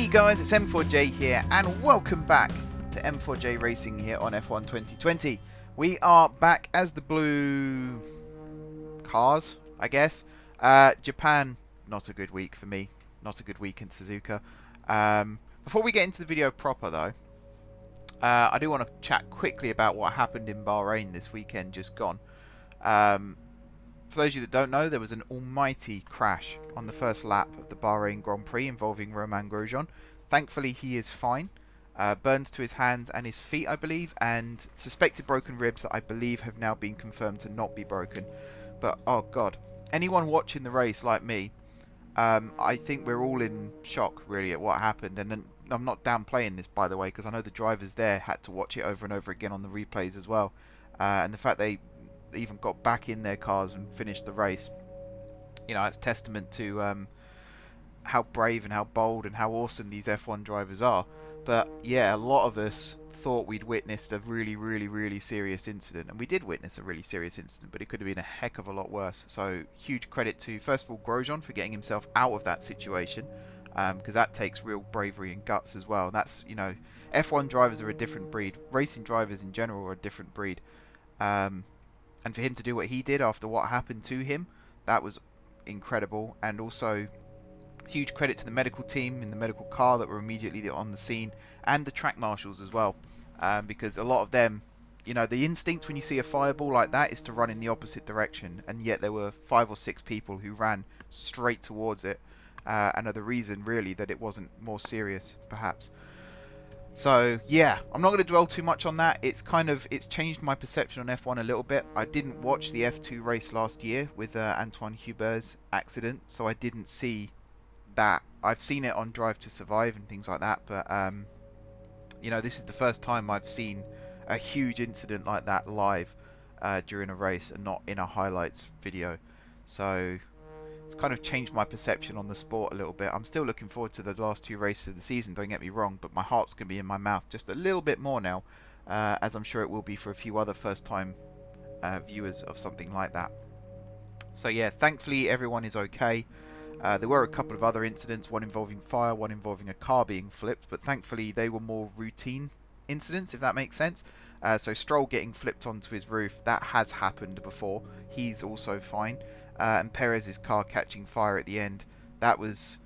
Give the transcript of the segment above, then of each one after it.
Hey guys, it's M4J here, and welcome back to M4J Racing here on F1 2020. We are back as the blue cars, I guess. Japan, not a good week for me. Not a good week in Suzuka. Before we get into the video proper though, I do want to chat quickly about what happened in Bahrain this weekend just gone. For those of you that don't know, there was an almighty crash on the first lap of the Bahrain Grand Prix involving Romain Grosjean. Thankfully, he is fine. Burns to his hands and his feet, I believe, and suspected broken ribs that I believe have now been confirmed to not be broken. But, oh God, anyone watching the race like me, I think we're all in shock, really, at what happened. And I'm not downplaying this, by the way, because I know the drivers there had to watch it over and over again on the replays as well. And the fact they even got back in their cars and finished the race, you know, it's testament to how brave and how bold and how awesome these F1 drivers are. But yeah, a lot of us thought we'd witnessed a really serious incident, and we did witness a really serious incident, but it could have been a heck of a lot worse. So huge credit to, first of all, Grosjean for getting himself out of that situation, because that takes real bravery and guts as well. And that's, you know, F1 drivers are a different breed. Racing drivers in general are a different breed. And for him to do what he did after what happened to him, that was incredible. And also, huge credit to the medical team in the medical car that were immediately on the scene, and the track marshals as well. Because a lot of them, you know, the instinct when you see a fireball like that is to run in the opposite direction. And yet there were 5 or 6 people who ran straight towards it. And are the reason, really, that it wasn't more serious, perhaps. So yeah, I'm not going to dwell too much on that. It's changed my perception on F1 a little bit. I didn't watch the F2 race last year with Antoine Hubert's accident, so I didn't see that. I've seen it on Drive to Survive and things like that, but you know, this is the first time I've seen a huge incident like that live during a race and not in a highlights video. So it's kind of changed my perception on the sport a little bit. I'm still looking forward to the last 2 races of the season, don't get me wrong, but my heart's going to be in my mouth just a little bit more now, as I'm sure it will be for a few other first-time viewers of something like that. So yeah, thankfully everyone is okay. There were a couple of other incidents, one involving fire, one involving a car being flipped, but thankfully they were more routine incidents, if that makes sense. So Stroll getting flipped onto his roof, that has happened before. He's also fine. And Perez's car catching fire at the end, that's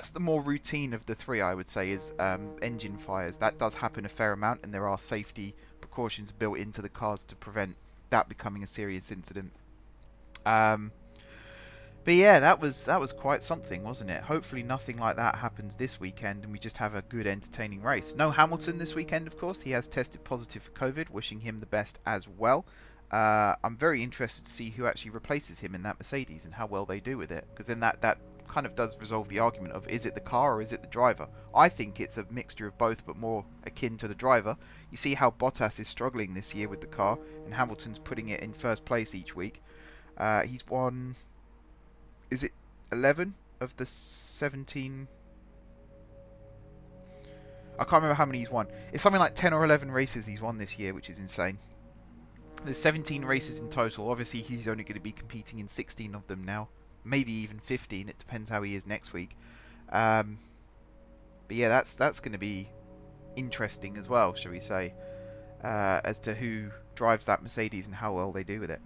the more routine of the 3, I would say, is engine fires. That does happen a fair amount, and there are safety precautions built into the cars to prevent that becoming a serious incident. But yeah, that was quite something, wasn't it? Hopefully nothing like that happens this weekend and we just have a good, entertaining race. No Hamilton this weekend, of course. He has tested positive for COVID, wishing him the best as well. I'm very interested to see who actually replaces him in that Mercedes and how well they do with it, because then that kind of does resolve the argument of, is it the car or is it the driver? I think it's a mixture of both, but more akin to the driver. You see how Bottas is struggling this year with the car, and Hamilton's putting it in first place each week. He's won, is it 11 of the 17? I can't remember how many he's won. It's something like 10 or 11 races he's won this year, which is insane. There's 17 races in total. Obviously, he's only going to be competing in 16 of them now. Maybe even 15. It depends how he is next week. But yeah, that's going to be interesting as well, shall we say, as to who drives that Mercedes and how well they do with it.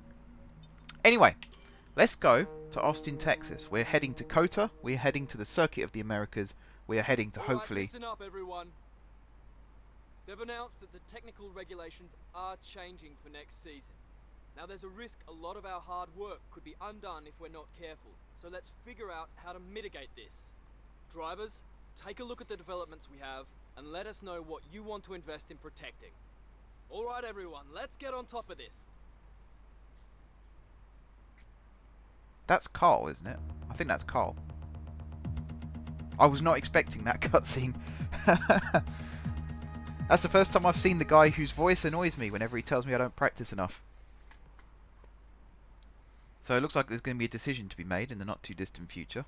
Anyway, let's go to Austin, Texas. We're heading to COTA. We're heading to the Circuit of the Americas. We are heading to, hopefully... Listen up, everyone. They've announced that the technical regulations are changing for next season. Now there's a risk a lot of our hard work could be undone if we're not careful. So let's figure out how to mitigate this. Drivers, take a look at the developments we have and let us know what you want to invest in protecting. Alright everyone, let's get on top of this. That's Carl, isn't it? I think that's Carl. I was not expecting that cutscene. That's the first time I've seen the guy whose voice annoys me whenever he tells me I don't practice enough. So it looks like there's going to be a decision to be made in the not too distant future.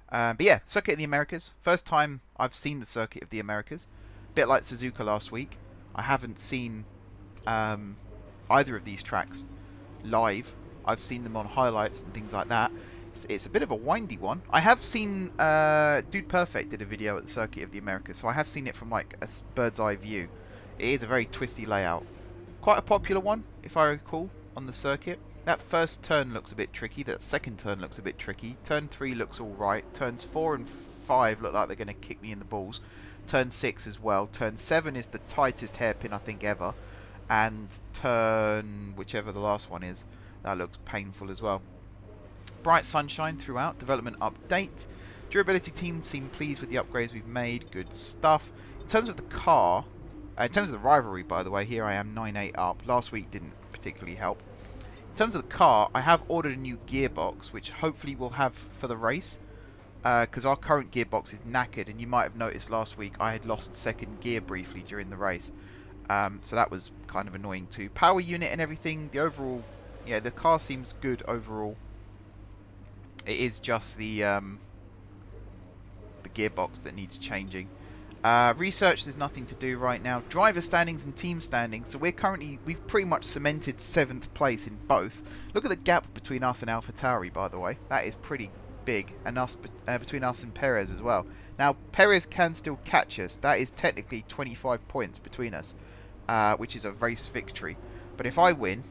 But yeah, Circuit of the Americas. First time I've seen the Circuit of the Americas. A bit like Suzuka last week. I haven't seen either of these tracks live. I've seen them on highlights and things like that. It's a bit of a windy one. I have seen Dude Perfect did a video at the Circuit of the Americas, so I have seen it from like a bird's eye view. It is a very twisty layout. Quite a popular one, if I recall, on the circuit. That first turn looks a bit tricky. That second turn looks a bit tricky. Turn 3 looks alright. Turns 4 and 5 look like they're going to kick me in the balls. Turn 6 as well. Turn 7 is the tightest hairpin I think ever. And turn, whichever the last one is, that looks painful as well. Bright sunshine throughout. Development update. Durability team seem pleased with the upgrades we've made. Good stuff. In terms of the car, in terms of the rivalry, by the way, here I am 9-8 up. Last week didn't particularly help. In terms of the car, I have ordered a new gearbox, which hopefully we'll have for the race. Because our current gearbox is knackered, and you might have noticed last week I had lost second gear briefly during the race. So that was kind of annoying too. Power unit and everything, the overall, yeah, the car seems good overall. It is just the gearbox that needs changing. Research, there's nothing to do right now. Driver standings and team standings. So we've pretty much cemented 7th place in both. Look at the gap between us and AlphaTauri, by the way. That is pretty big, and between us and Perez as well. Now Perez can still catch us. That is technically 25 points between us, which is a race victory. But if I win,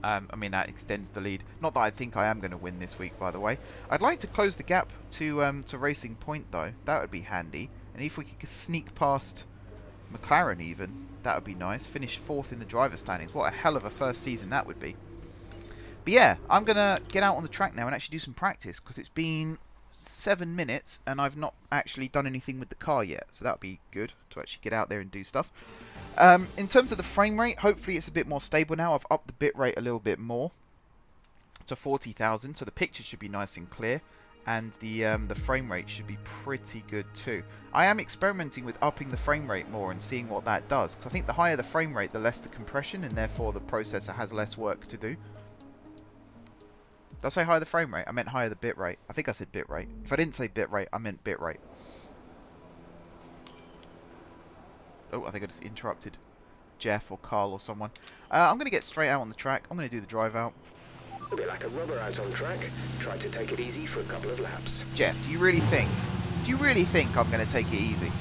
I mean, that extends the lead. Not that I think I am going to win this week, by the way. I'd like to close the gap to Racing Point, though. That would be handy. And if we could sneak past McLaren even, that would be nice. Finish 4th in the driver standings. What a hell of a first season that would be. But yeah, I'm going to get out on the track now and actually do some practice, because it's been 7 minutes and I've not actually done anything with the car yet. So that would be good to actually get out there and do stuff. In terms of the frame rate, hopefully it's a bit more stable now. I've upped the bit rate a little bit more to 40,000, so the picture should be nice and clear, and the frame rate should be pretty good too. I am experimenting with upping the frame rate more and seeing what that does, because I think the higher the frame rate, the less the compression, and therefore the processor has less work to do. Did I say higher the frame rate? I meant higher the bit rate. I think I said bit rate. If I didn't say bit rate, I meant bit rate. Oh, I think I just interrupted Jeff or Carl or someone. I'm going to get straight out on the track. I'm going to do the drive out. A bit like a rubber out on track. Try to take it easy for a couple of laps. Jeff, do you really think I'm going to take it easy?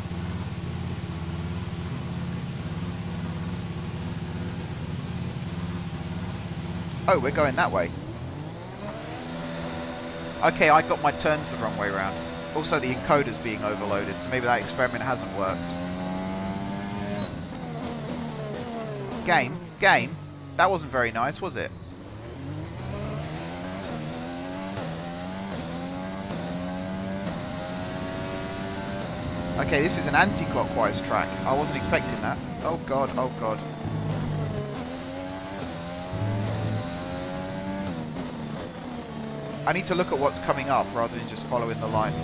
Oh, we're going that way. Okay, I got my turns the wrong way around. Also, the encoder's being overloaded, so maybe that experiment hasn't worked. Game. That wasn't very nice, was it? Okay, this is an anti-clockwise track. I wasn't expecting that. Oh god, oh god. I need to look at what's coming up rather than just following the line.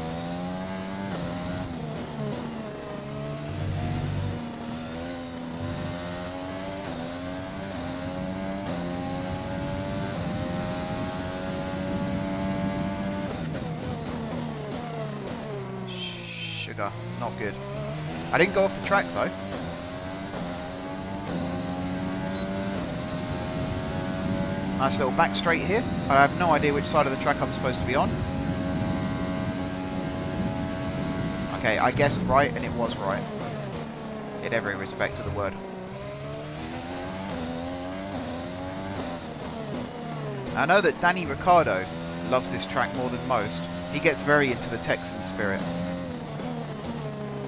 Sugar, not good. I didn't go off the track though. Nice little back straight here. I have no idea which side of the track I'm supposed to be on. Okay, I guessed right and it was right. In every respect of the word. I know that Danny Ricciardo loves this track more than most. He gets very into the Texan spirit.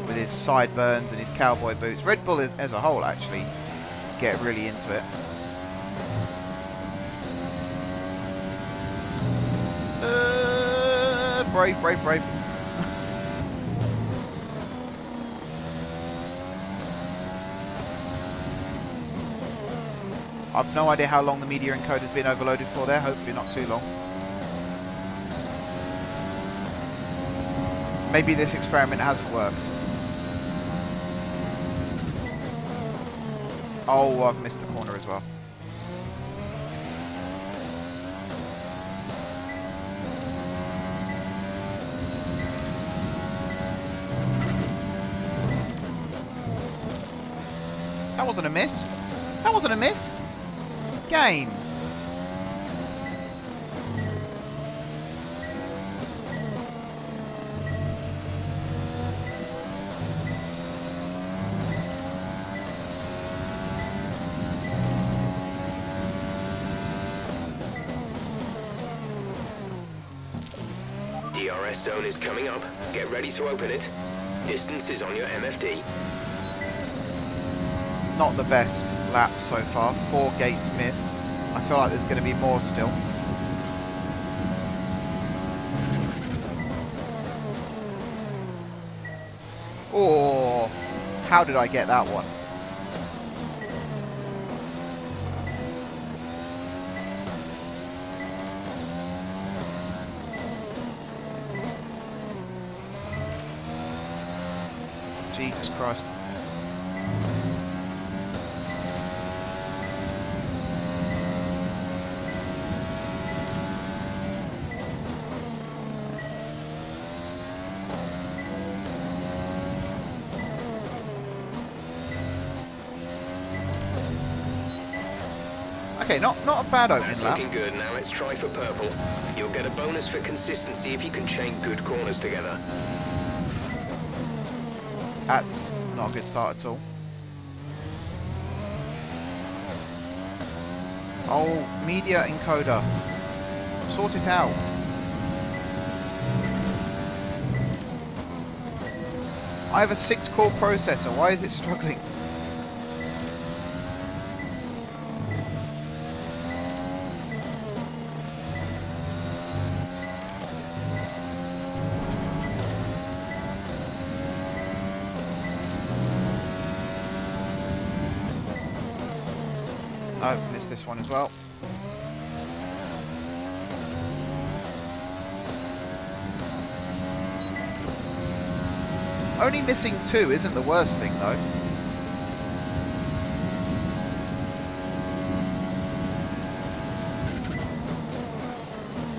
With his sideburns and his cowboy boots. Red Bull as a whole actually get really into it. Brave. I've no idea how long the media encoder's been overloaded for there. Hopefully not too long. Maybe this experiment hasn't worked. Oh, I've missed the corner as well. That wasn't a miss. That wasn't a miss. Game. DRS zone is coming up. Get ready to open it. Distance is on your MFD. Not the best lap so far. 4 gates missed. I feel like there's going to be more still. Oh, how did I get that one? Jesus Christ. Okay, not a bad opening That's lap. looking good. Now let's try for purple. You'll get a bonus for consistency if you can chain good corners together. That's not a good start at all. Oh, media encoder. Sort it out. I have a 6-core processor. Why is it struggling? Oh, missed this one as well. Only missing 2 isn't the worst thing, though.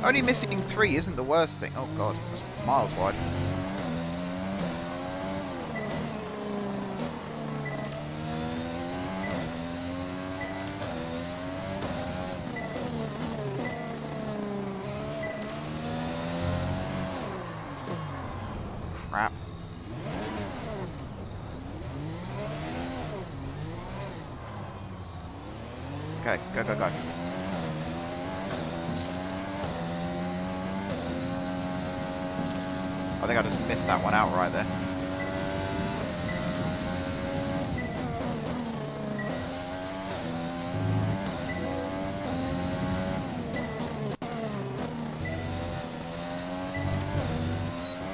Only missing 3 isn't the worst thing. Oh god, that's miles wide. Crap. Okay, go, go, go. I think I just missed that one out right there.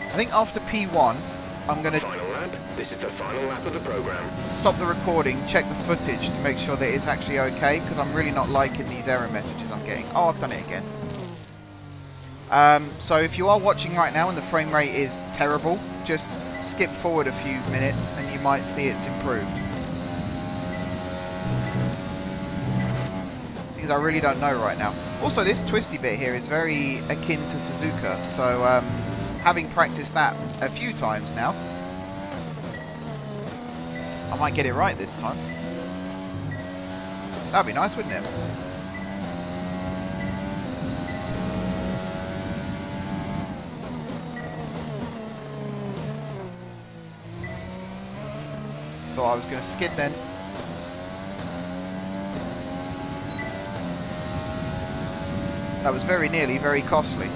I think after P1, I'm going to Final lap. This is the final lap of the program. stop the recording, check the footage to make sure that it's actually okay, because I'm really not liking these error messages I'm getting. Oh, I've done it again. So if you are watching right now and the frame rate is terrible, just skip forward a few minutes and you might see it's improved. Because I really don't know right now. Also, this twisty bit here is very akin to Suzuka, so having practiced that a few times now, I might get it right this time. That'd be nice, wouldn't it? Thought I was going to skid then. That was very nearly very costly.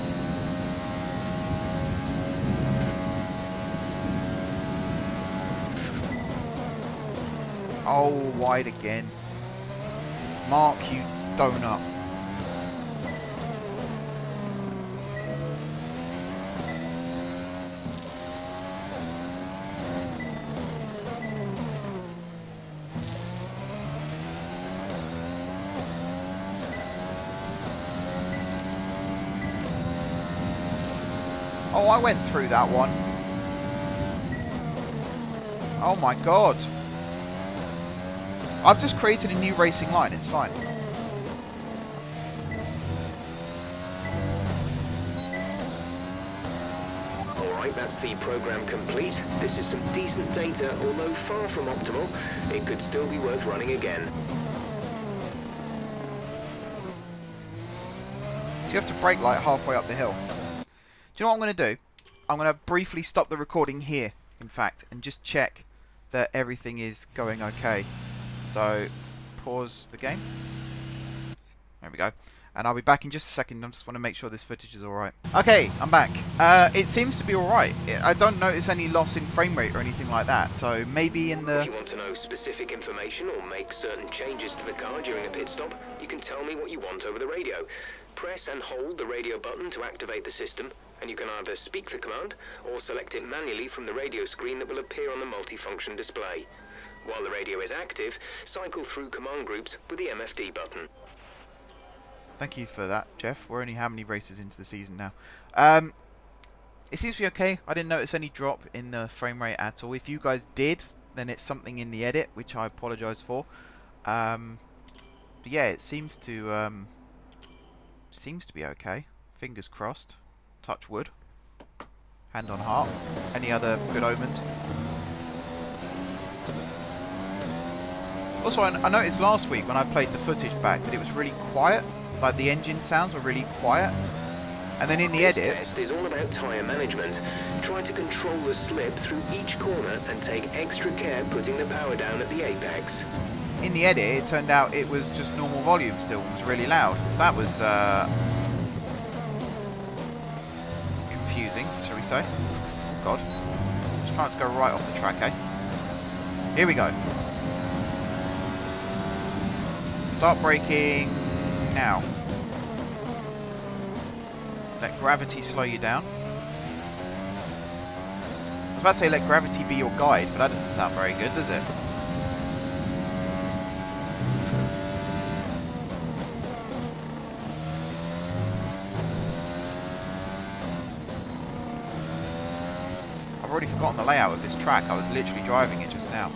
Oh, wide again. Mark, you donut. Oh, I went through that one. Oh my god. I've just created a new racing line, it's fine. Alright, that's the program complete. This is some decent data, although far from optimal. It could still be worth running again. So you have to brake like halfway up the hill. Do you know what I'm going to do? I'm going to briefly stop the recording here, in fact, and just check that everything is going okay. So, pause the game. There we go. and I'll be back in just a second. I just want to make sure this footage is alright. Okay, I'm back. It seems to be alright. I don't notice any loss in frame rate or anything like that, so maybe in the... If you want to know specific information or make certain changes to the car during a pit stop, you can tell me what you want over the radio. Press and hold the radio button to activate the system, and you can either speak the command or select it manually from the radio screen that will appear on the multifunction display. While the radio is active, cycle through command groups with the MFD button. Thank you for that, Jeff. We're only how many races into the season now? It seems to be okay. I didn't notice any drop in the frame rate at all. If you guys did, then it's something in the edit, which I apologise for. But yeah, it seems to be okay. Fingers crossed. Touch wood. Hand on heart. Any other good omens? Also, I noticed last week when I played the footage back that it was really quiet. Like the engine sounds were really quiet. And then in the edit... This test is all about tyre management. Try to control the slip through each corner and take extra care putting the power down at the apex. In the edit, it turned out it was just normal volume still. It was really loud. So that was confusing, shall we say. Oh, God. Just trying to go right off the track, eh? Here we go. Start braking now. Let gravity slow you down. I was about to say let gravity be your guide, but that doesn't sound very good, does it? I've already forgotten the layout of this track. I was literally driving it just now.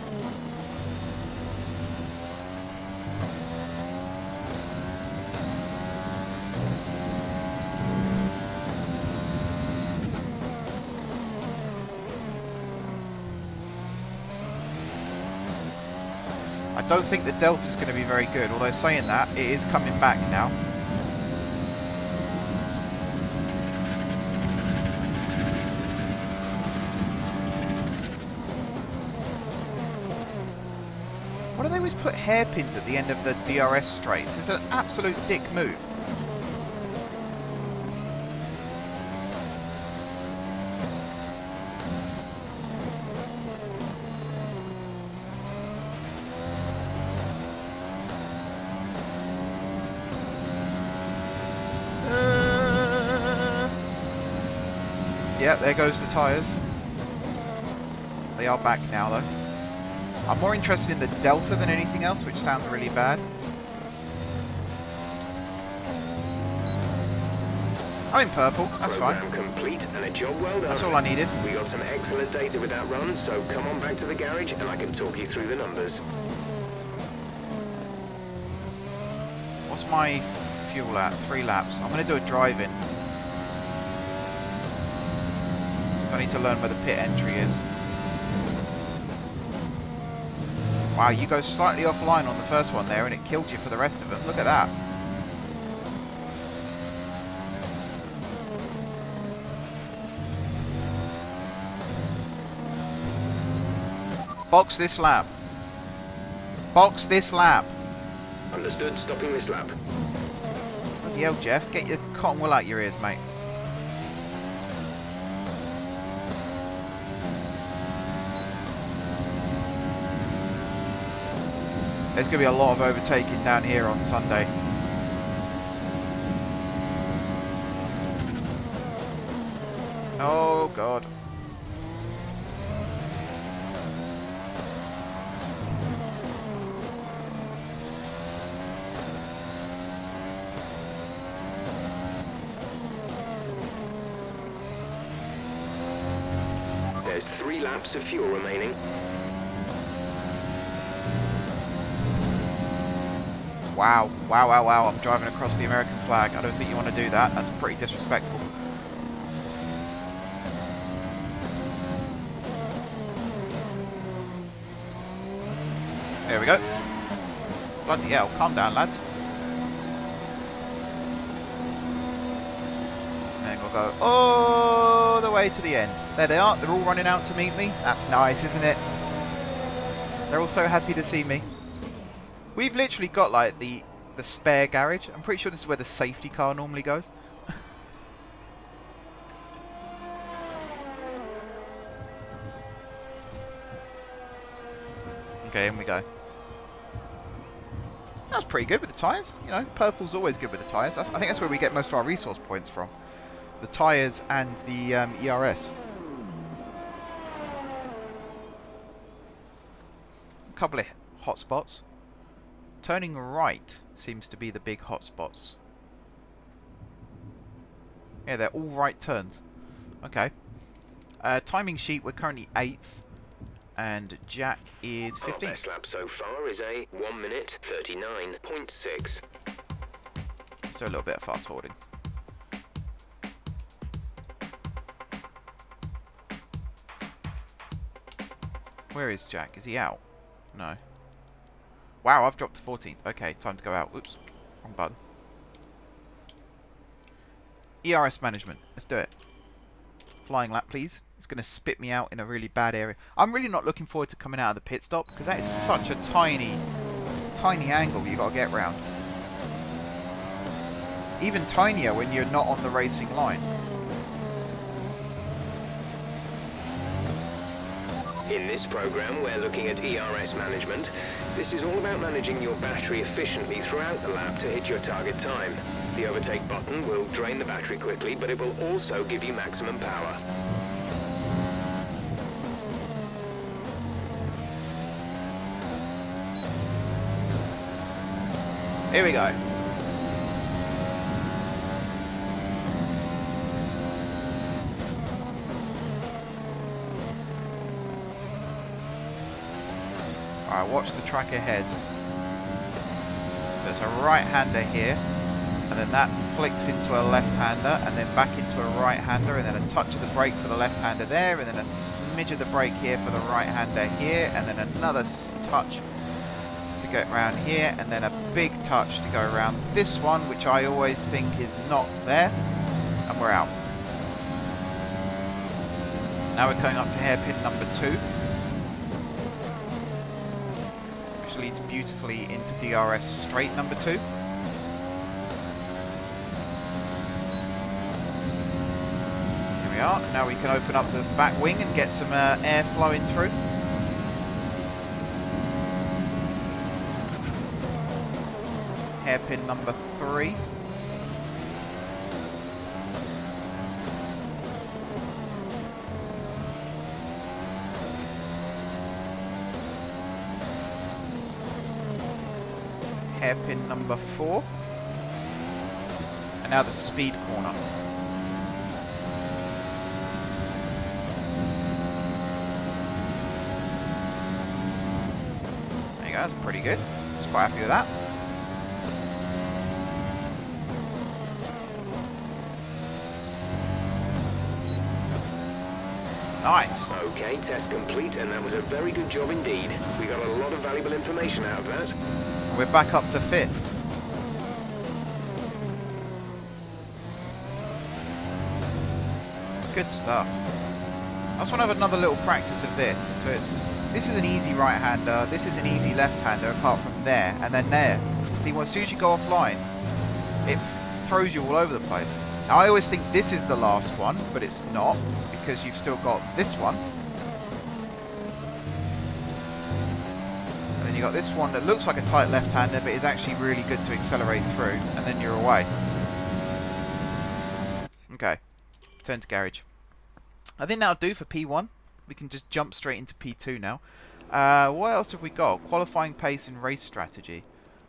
I don't think the Delta's going to be very good, although saying that, it is coming back now. Why do they always put hairpins at the end of the DRS straights? It's an absolute dick move. Yep, there goes the tyres. They are back now, though. I'm more interested in the Delta than anything else, which sounds really bad. I'm in purple, that's fine. Program complete and a job well done. That's all I needed. We got some excellent data with that run, so come on back to the garage and I can talk you through the numbers. What's my fuel at? 3 laps. I'm going to do a drive-in. I need to learn where the pit entry is. Wow, you go slightly offline on the first one there and it killed you for the rest of them. Look at that. Box this lap. Box this lap. Understood, stopping this lap. Bloody hell, Jeff. Get your cotton wool out your ears, mate. There's going to be a lot of overtaking down here on Sunday. Oh, God. There's 3 laps of fuel remaining. Wow, wow, wow, wow, I'm driving across the American flag. I don't think you want to do that. That's pretty disrespectful. There we go. Bloody hell, calm down, lads. And we'll go all the way to the end. There they are, they're all running out to meet me. That's nice, isn't it? They're all so happy to see me. We've literally got like the the spare garage. I'm pretty sure this is where the safety car normally goes. Okay, in we go. That's pretty good with the tyres. You know, purple's always good with the tyres. I think that's where we get most of our resource points from. The tyres and the ERS. A couple of hot spots. Turning right seems to be the big hot spots. Yeah, they're all right turns. Okay. Timing sheet, we're currently 8th. And Jack is 15th. Our best lap so far is a 1 minute 39.6. Let's do a little bit of fast forwarding. Where is Jack? Is he out? No. Wow, I've dropped to 14th. Okay, time to go out. Oops, wrong button. ERS management. Let's do it. Flying lap, please. It's going to spit me out in a really bad area. I'm really not looking forward to coming out of the pit stop because that is such a tiny angle you've got to get round. Even tinier when you're not on the racing line. In this program, we're looking at ERS management. This is all about managing your battery efficiently throughout the lap to hit your target time. The overtake button will drain the battery quickly, but it will also give you maximum power. Here we go. Alright, watch the track ahead. So it's a right-hander here, and then that flicks into a left-hander, and then back into a right-hander, and then a touch of the brake for the left-hander there, and then a smidge of the brake here for the right-hander here, and then another touch to get around here, and then a big touch to go around this one, which I always think is not there, and we're out. Now we're going up to hairpin number 2, which leads beautifully into DRS straight number 2. Here we are. Now we can open up the back wing and get some air flowing through. Hairpin number 3. Hairpin number 4. And now the speed corner. There you go, that's pretty good. Just quite happy with that. Nice. Okay, test complete, and that was a very good job indeed. We got a lot of valuable information out of that. We're back up to 5th. Good stuff. I just want to have another little practice of this. So this is an easy right-hander, this is an easy left-hander, apart from there, and then there. See, well, as soon as you go offline, it throws you all over the place. Now, I always think this is the last one, but it's not, because you've still got this one. And then you've got this one that looks like a tight left-hander, but is actually really good to accelerate through, and then you're away. Okay, turn to garage. I think that'll do for P1. We can just jump straight into P2 now. What else have we got? Qualifying pace and race strategy,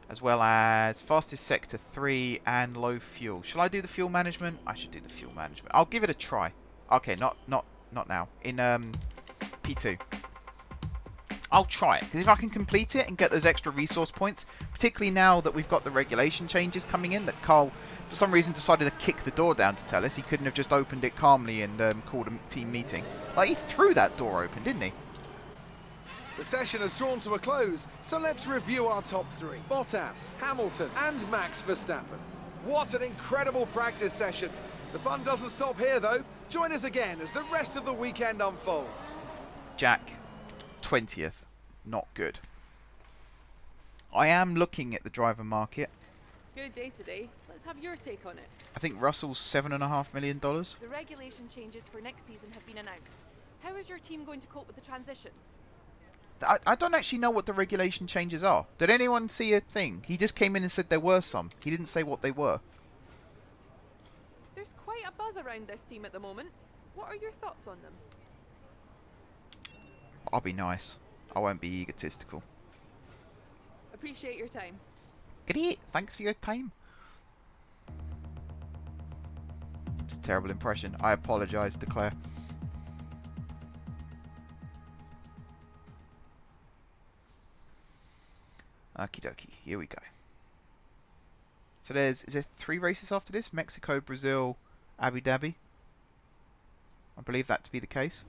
as well as fastest sector 3 and low fuel. Shall I do the fuel management? I should do the fuel management. I'll give it a try. Okay, not now. In P2. I'll try it, because if I can complete it and get those extra resource points, particularly now that we've got the regulation changes coming in, that Carl, for some reason, decided to kick the door down to tell us. He couldn't have just opened it calmly and called a team meeting. Like, he threw that door open, didn't he? The session has drawn to a close, so let's review our top 3. Bottas, Hamilton, and Max Verstappen. What an incredible practice session. The fun doesn't stop here, though. Join us again as the rest of the weekend unfolds. Jack, 20th. Not good. I am looking at the driver market. Good day today. Let's have your take on it. I think Russell's $7.5 million. The regulation changes for next season have been announced. How is your team going to cope with the transition? I don't actually know what the regulation changes are. Did anyone see a thing? He just came in and said there were some. He didn't say what they were. There's quite a buzz around this team at the moment. What are your thoughts on them? I'll be nice. I won't be egotistical. Appreciate your time. Great. Thanks for your time. It's a terrible impression. I apologise, Declare. Okie dokie, here we go. So is there 3 races after this? Mexico, Brazil, Abu Dhabi. I believe that to be the case.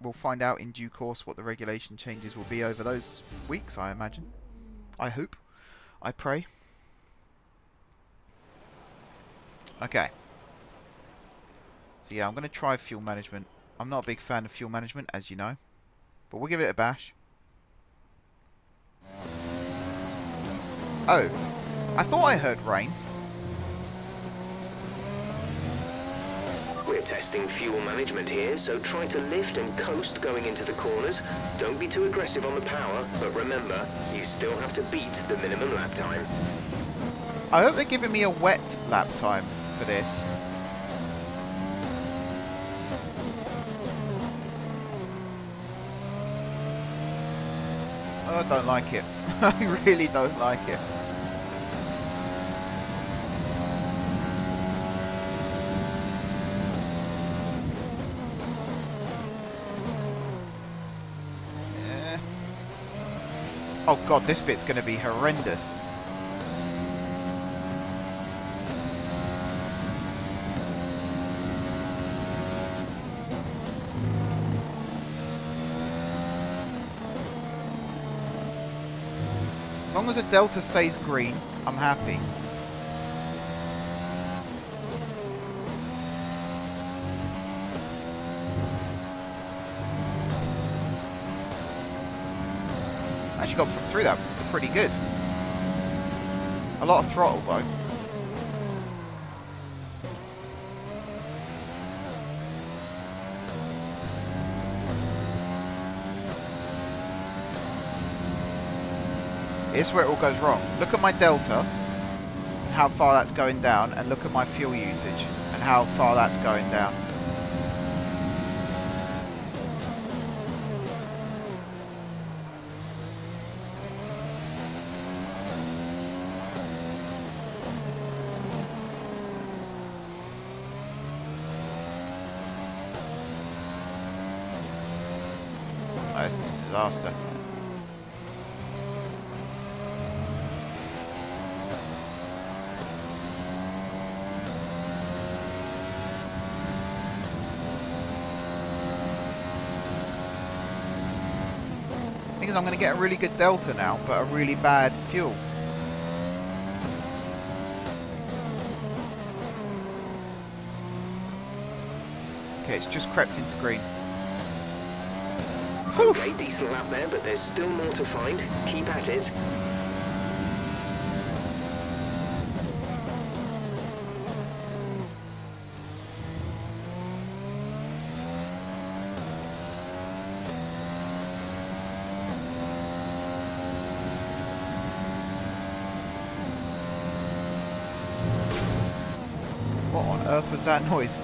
We'll find out in due course what the regulation changes will be over those weeks, I imagine. I hope. I pray. Okay. So yeah, I'm going to try fuel management. I'm not a big fan of fuel management, as you know. But we'll give it a bash. Oh. I thought I heard rain. We're testing fuel management here, so try to lift and coast going into the corners. Don't be too aggressive on the power, but remember, you still have to beat the minimum lap time. I hope they're giving me a wet lap time for this. Oh, I don't like it. I really don't like it. Yeah. Oh god, this bit's going to be horrendous. As long as the delta stays green, I'm happy. Actually got through that pretty good. A lot of throttle though. Here's where it all goes wrong. Look at my delta, and how far that's going down, and look at my fuel usage, and how far that's going down. Oh, this is a disaster. I'm going to get a really good delta now, but a really bad fuel. Okay, it's just crept into green. Okay, decent lap there, but there's still more to find. Keep at it. What on earth was that noise?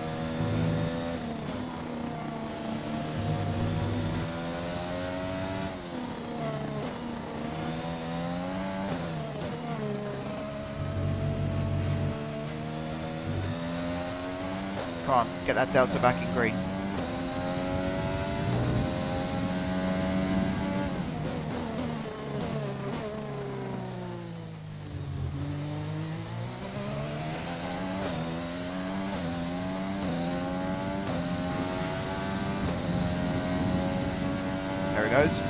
Come on, get that delta back in green. There it goes.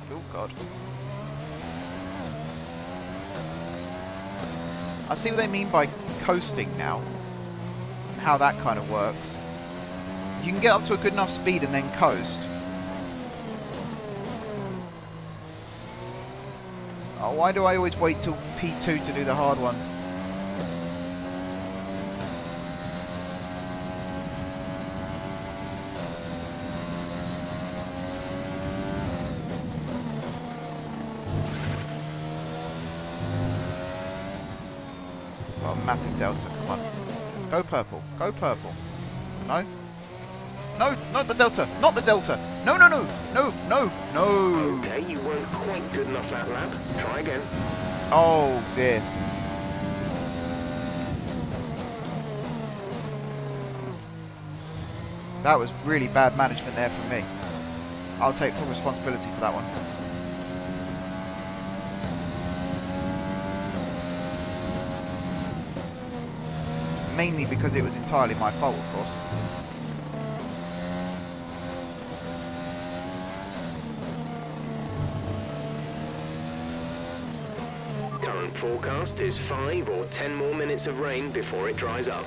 Oh god. I see what they mean by coasting now. And how that kind of works. You can get up to a good enough speed and then coast. Oh, why do I always wait till P2 to do the hard ones? Oh, massive delta, come on. Go purple, go purple. No? No, not the delta, not the delta. No, no, no, no, no, no. Okay, you weren't quite good enough that lap. Try again. Oh dear. That was really bad management there from me. I'll take full responsibility for that one. Mainly because it was entirely my fault, of course. Current forecast is 5 or 10 more minutes of rain before it dries up.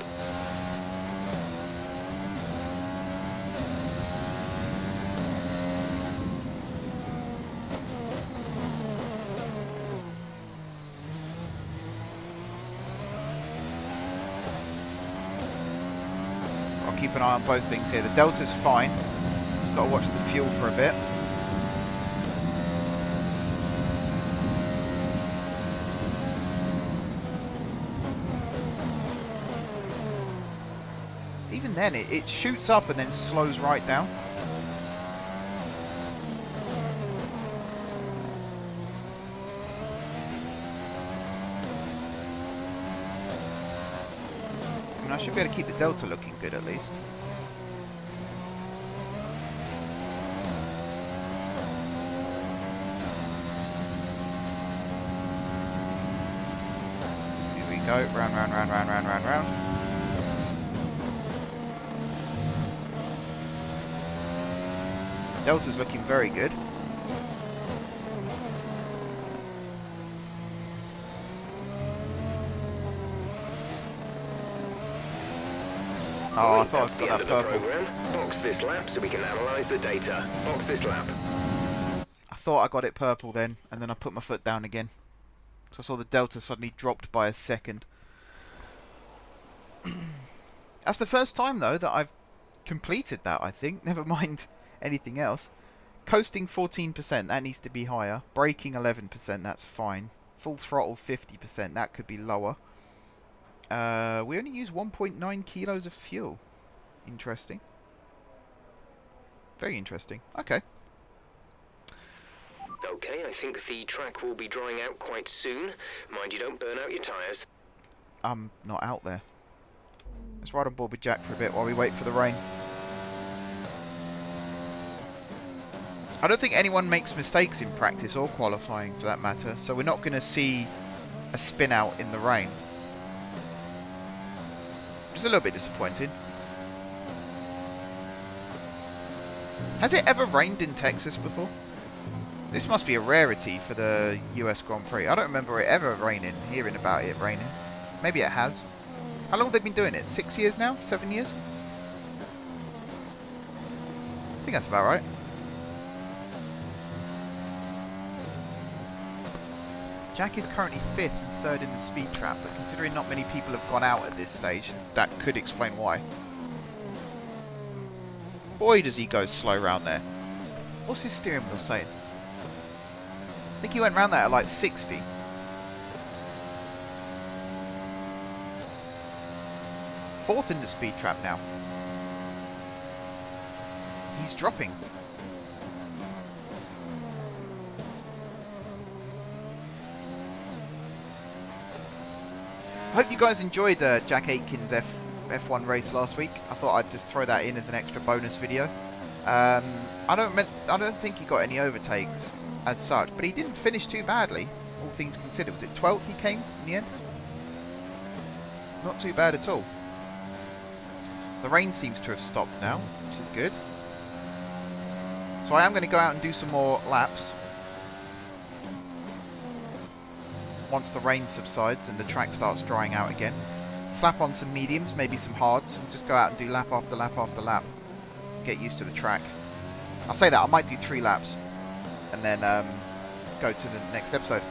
I'll keep an eye on both things here. The delta's fine. Just got to watch the fuel for a bit. Even then, it shoots up and then slows right down. I mean, I should be able to keep the delta looking good at least. Here we go, round, round, round, round, round, round, round. Delta's looking very good. Oh, I thought I got that purple. Box this lap so we can analyze the data. Box this lap. I thought I got it purple then, and then I put my foot down again. So I saw the delta suddenly dropped by a second. That's the first time though that I've completed that, I think. Never mind anything else. Coasting 14%, that needs to be higher. Braking 11%, that's fine. Full throttle 50%, that could be lower. We only use 1.9 kilos of fuel. Interesting. Very interesting. Okay. Okay, I think the track will be drying out quite soon. Mind you don't burn out your tyres. I'm not out there. Let's ride on board with Jack for a bit while we wait for the rain. I don't think anyone makes mistakes in practice or qualifying for that matter, so we're not going to see a spin out in the rain. Which is a little bit disappointing. Has it ever rained in Texas before? This must be a rarity for the US Grand Prix. I don't remember it ever raining, hearing about it raining. Maybe it has. How long have they been doing it? 6 years now? 7 years? I think that's about right. Jack is currently 5th and 3rd in the speed trap, but considering not many people have gone out at this stage, that could explain why. Boy, does he go slow round there. What's his steering wheel saying? I think he went round that at like 60. Fourth in the speed trap now. He's dropping. I hope you guys enjoyed Jack Aitken's F1 race last week. I thought I'd just throw that in as an extra bonus video. I don't think he got any overtakes as such, but he didn't finish too badly, all things considered. Was it 12th he came in the end? Not too bad at all. The rain seems to have stopped now, which is good. So I am going to go out and do some more laps. once the rain subsides and the track starts drying out again. Slap on some mediums, maybe some hards, and just go out and do lap after lap after lap. Get used to the track. I'll say that, I might do 3 laps and then go to the next episode.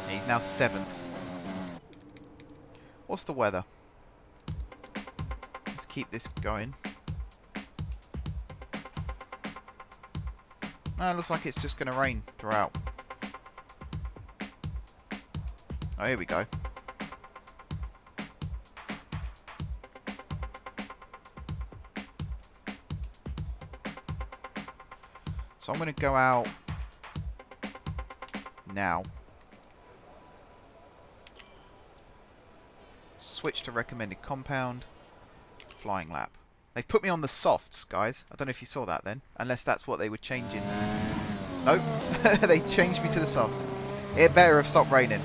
He's now 7th. What's the weather? Let's keep this going. No, it looks like it's just going to rain throughout. Oh, here we go. So I'm going to go out now. Switch to recommended compound. Flying lap. They've put me on the softs, guys. I don't know if you saw that then. Unless that's what they were changing. Nope. They changed me to the softs. It better have stopped raining.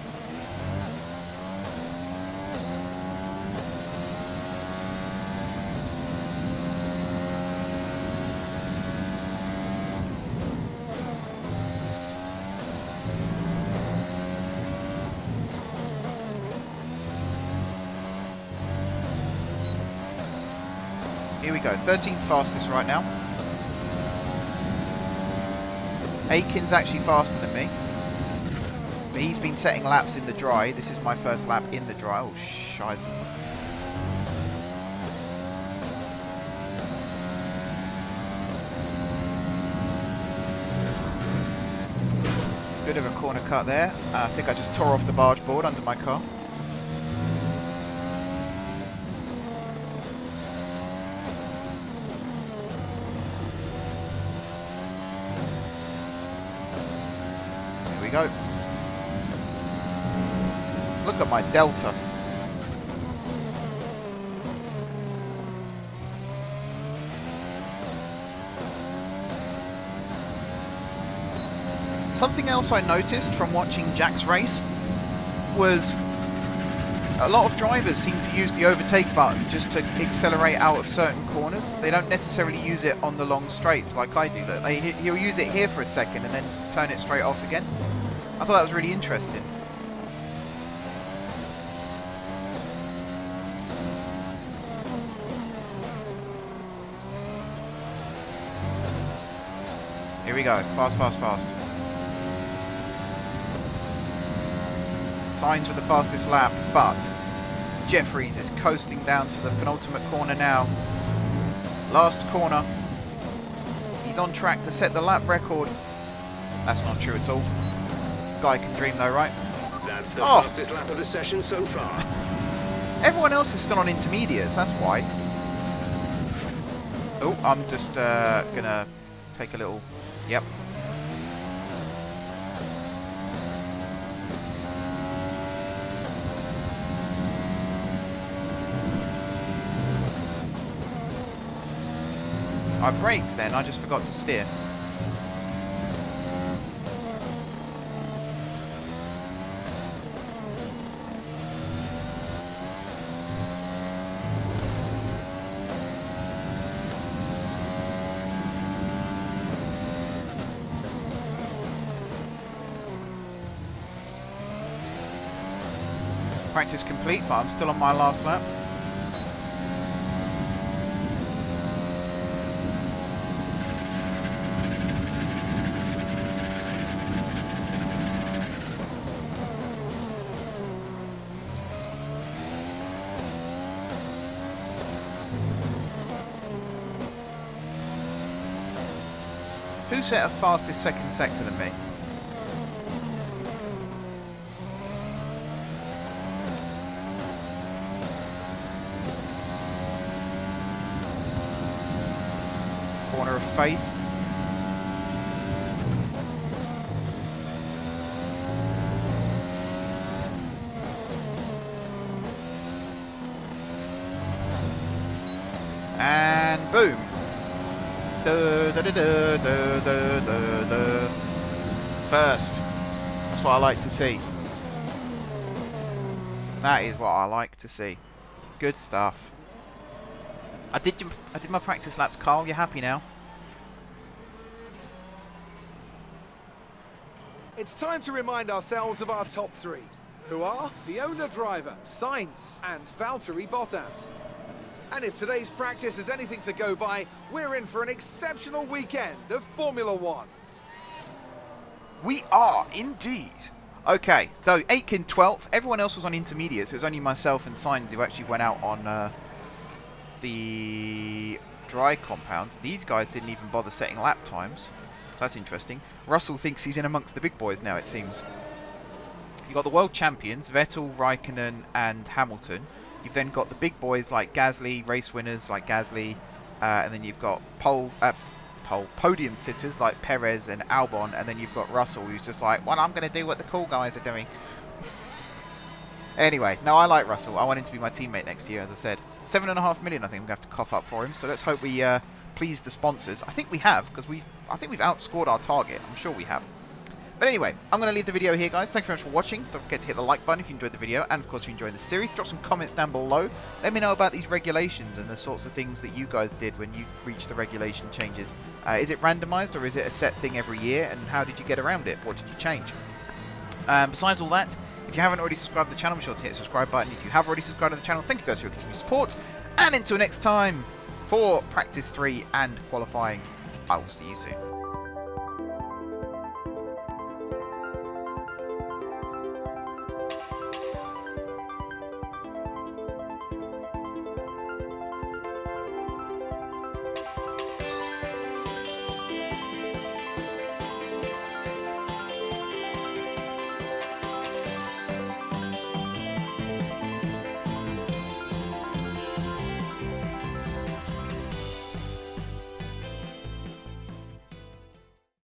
Here we go, 13th fastest right now. Aiken's actually faster than me. But he's been setting laps in the dry. This is my first lap in the dry. Oh, shizen. Bit of a corner cut there. I think I just tore off the barge board under my car. Go. Look at my delta. Something else I noticed from watching Jack's race was a lot of drivers seem to use the overtake button just to accelerate out of certain corners. They don't necessarily use it on the long straights like I do. Look, he'll use it here for a second and then turn it straight off again. I thought that was really interesting. Here we go. Fast, fast, fast. Signs for the fastest lap, but Jeffries is coasting down to the penultimate corner now. Last corner. He's on track to set the lap record. That's not true at all. Guy can dream though, right? That's the fastest lap of the session so far. Everyone else is still on intermediates, that's why. Oh, I'm just gonna take a little... Yep. I braked then, I just forgot to steer. Practice complete, but I'm still on my last lap. Who set a fastest second sector than me? Corner of Faith. And boom. First. That's what I like to see. That is what I like to see. Good stuff. I did my practice laps, Carl. You happy now? It's time to remind ourselves of our top three, who are the owner-driver, Sainz, and Valtteri Bottas. And if today's practice is anything to go by, we're in for an exceptional weekend of Formula One. We are indeed. Okay, so Aitken 12th. Everyone else was on intermediate, so it was only myself and Sainz who actually went out on the dry compound. These guys didn't even bother setting lap times. That's interesting. Russell thinks he's in amongst the big boys now, it seems. You've got the world champions, Vettel, Raikkonen and Hamilton. You've then got the big boys like Gasly, race winners like Gasly, and then you've got podium sitters like Perez and Albon, and then you've got Russell who's just like, well, I'm going to do what the cool guys are doing. Anyway, no, I like Russell. I want him to be my teammate next year, as I said. 7.5 million I think I'm going to have to cough up for him, so let's hope we please the sponsors. I think we have, because I think we've outscored our target. I'm sure we have. But anyway, I'm going to leave the video here, guys. Thanks very much for watching. Don't forget to hit the like button if you enjoyed the video. And, of course, if you're enjoying the series, drop some comments down below. Let me know about these regulations and the sorts of things that you guys did when you reached the regulation changes. Is it randomized or is it a set thing every year? And how did you get around it? What did you change? Besides all that, if you haven't already subscribed to the channel, be sure to hit the subscribe button. If you have already subscribed to the channel, thank you guys for your continued support. And until next time, for Practice 3 and qualifying, I will see you soon.